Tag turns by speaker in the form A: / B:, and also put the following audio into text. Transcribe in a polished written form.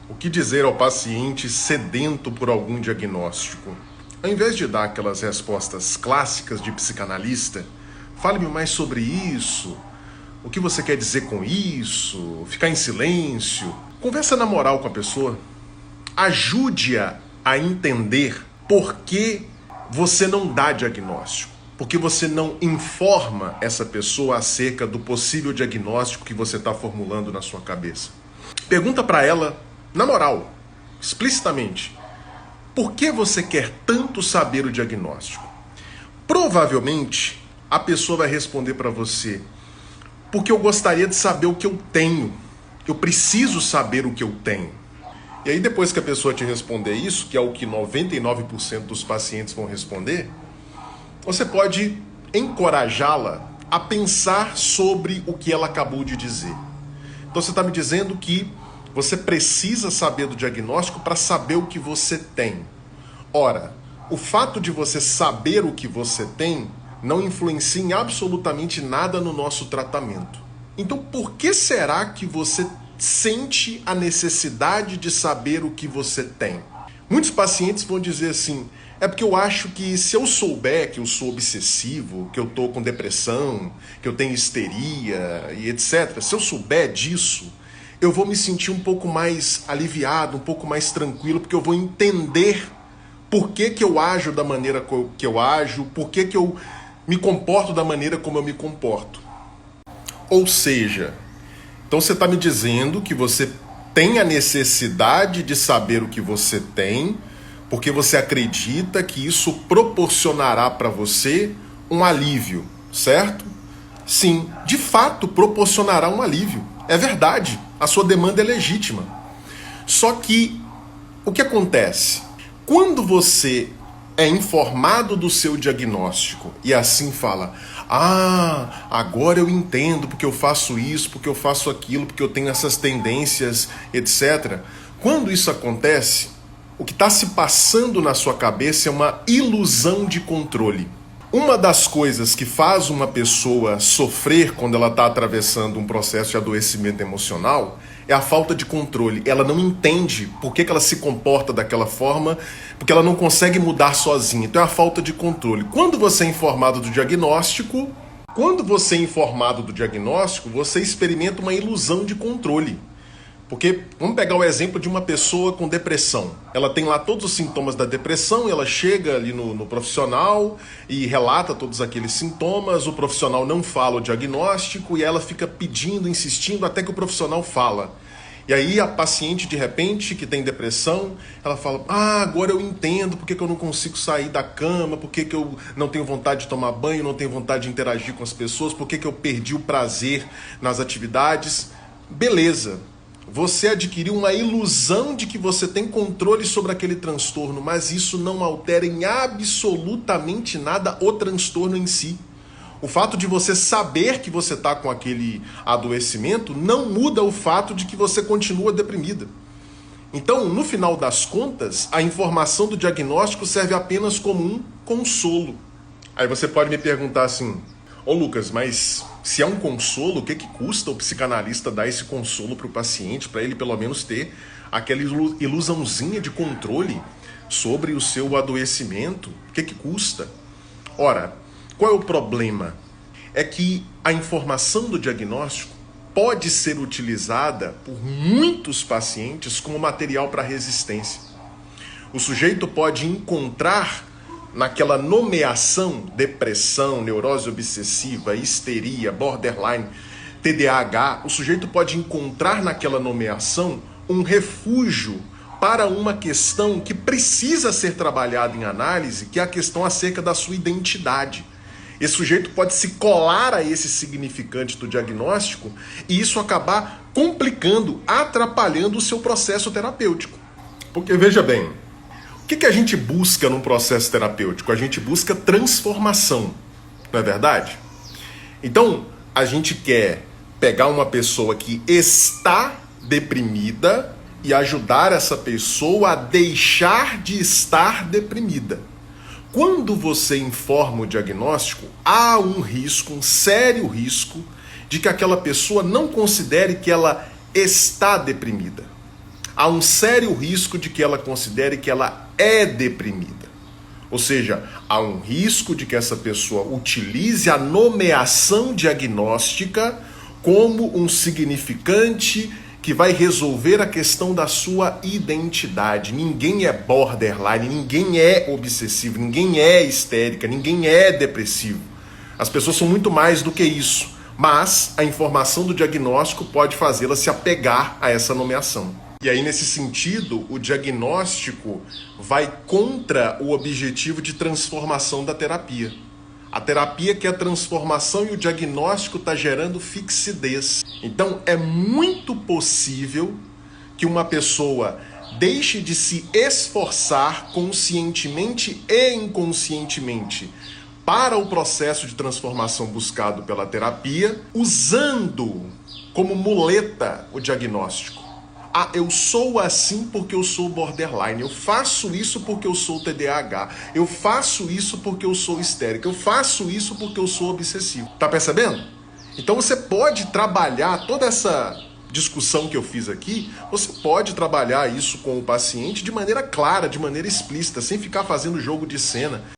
A: O que dizer ao paciente sedento por algum diagnóstico? Ao invés de dar aquelas respostas clássicas de psicanalista, fale-me mais sobre isso, o que você quer dizer com isso, ficar em silêncio. Conversa na moral com a pessoa. Ajude-a a entender por que você não dá diagnóstico. Porque você não informa essa pessoa acerca do possível diagnóstico que você está formulando na sua cabeça. Pergunta para ela, na moral, explicitamente, por que você quer tanto saber o diagnóstico? Provavelmente, a pessoa vai responder para você, porque eu gostaria de saber o que eu tenho. Eu preciso saber o que eu tenho. E aí depois que a pessoa te responder isso, que é o que 99% dos pacientes vão responder, você pode encorajá-la a pensar sobre o que ela acabou de dizer. Então você está me dizendo que você precisa saber do diagnóstico para saber o que você tem. Ora, o fato de você saber o que você tem não influencia em absolutamente nada no nosso tratamento. Então por que será que você sente a necessidade de saber o que você tem? Muitos pacientes vão dizer assim, é porque eu acho que se eu souber que eu sou obsessivo, que eu estou com depressão, que eu tenho histeria e etc., se eu souber disso, eu vou me sentir um pouco mais aliviado, um pouco mais tranquilo, porque eu vou entender por que eu ajo da maneira que eu ajo, por que eu me comporto da maneira como eu me comporto. Ou seja, então você está me dizendo que você tem a necessidade de saber o que você tem, porque você acredita que isso proporcionará para você um alívio, certo? Sim, de fato proporcionará um alívio. É verdade, a sua demanda é legítima. Só que o que acontece? Quando você é informado do seu diagnóstico e assim fala, agora eu entendo porque eu faço isso, porque eu faço aquilo, porque eu tenho essas tendências, etc. Quando isso acontece, o que está se passando na sua cabeça é uma ilusão de controle. Uma das coisas que faz uma pessoa sofrer quando ela está atravessando um processo de adoecimento emocional é a falta de controle. Ela não entende por que ela se comporta daquela forma, porque ela não consegue mudar sozinha. Então é a falta de controle. Quando você é informado do diagnóstico, você experimenta uma ilusão de controle. Porque, vamos pegar o exemplo de uma pessoa com depressão. Ela tem lá todos os sintomas da depressão, ela chega ali no profissional e relata todos aqueles sintomas, o profissional não fala o diagnóstico e ela fica pedindo, insistindo, até que o profissional fala. E aí a paciente, de repente, que tem depressão, ela fala, agora eu entendo porque que eu não consigo sair da cama, porque que eu não tenho vontade de tomar banho, não tenho vontade de interagir com as pessoas, porque que eu perdi o prazer nas atividades. Beleza. Você adquiriu uma ilusão de que você tem controle sobre aquele transtorno, mas isso não altera em absolutamente nada o transtorno em si. O fato de você saber que você está com aquele adoecimento não muda o fato de que você continua deprimida. Então, no final das contas, a informação do diagnóstico serve apenas como um consolo. Aí você pode me perguntar assim, Lucas, mas se é um consolo, o que custa o psicanalista dar esse consolo para o paciente, para ele pelo menos ter aquela ilusãozinha de controle sobre o seu adoecimento? O que custa? Ora, qual é o problema? É que a informação do diagnóstico pode ser utilizada por muitos pacientes como material para resistência. O sujeito pode encontrar naquela nomeação, depressão, neurose obsessiva, histeria, borderline, TDAH, o sujeito pode encontrar naquela nomeação um refúgio para uma questão que precisa ser trabalhada em análise, que é a questão acerca da sua identidade. Esse sujeito pode se colar a esse significante do diagnóstico e isso acabar complicando, atrapalhando o seu processo terapêutico. Porque veja bem, o que a gente busca num processo terapêutico? A gente busca transformação, não é verdade? Então, a gente quer pegar uma pessoa que está deprimida e ajudar essa pessoa a deixar de estar deprimida. Quando você informa o diagnóstico, há um risco, um sério risco, de que aquela pessoa não considere que ela está deprimida. há um sério risco de que ela considere que ela é deprimida. Ou seja, há um risco de que essa pessoa utilize a nomeação diagnóstica como um significante que vai resolver a questão da sua identidade. Ninguém é borderline, ninguém é obsessivo, ninguém é histérica, ninguém é depressivo. As pessoas são muito mais do que isso, mas a informação do diagnóstico pode fazê-la se apegar a essa nomeação. E aí, nesse sentido, o diagnóstico vai contra o objetivo de transformação da terapia. A terapia quer transformação e o diagnóstico está gerando fixidez. Então, é muito possível que uma pessoa deixe de se esforçar conscientemente e inconscientemente para o processo de transformação buscado pela terapia, usando como muleta o diagnóstico. Ah, eu sou assim porque eu sou borderline, eu faço isso porque eu sou TDAH, eu faço isso porque eu sou histérica, eu faço isso porque eu sou obsessivo. Tá percebendo? Então você pode trabalhar toda essa discussão que eu fiz aqui, você pode trabalhar isso com o paciente de maneira clara, de maneira explícita, sem ficar fazendo jogo de cena.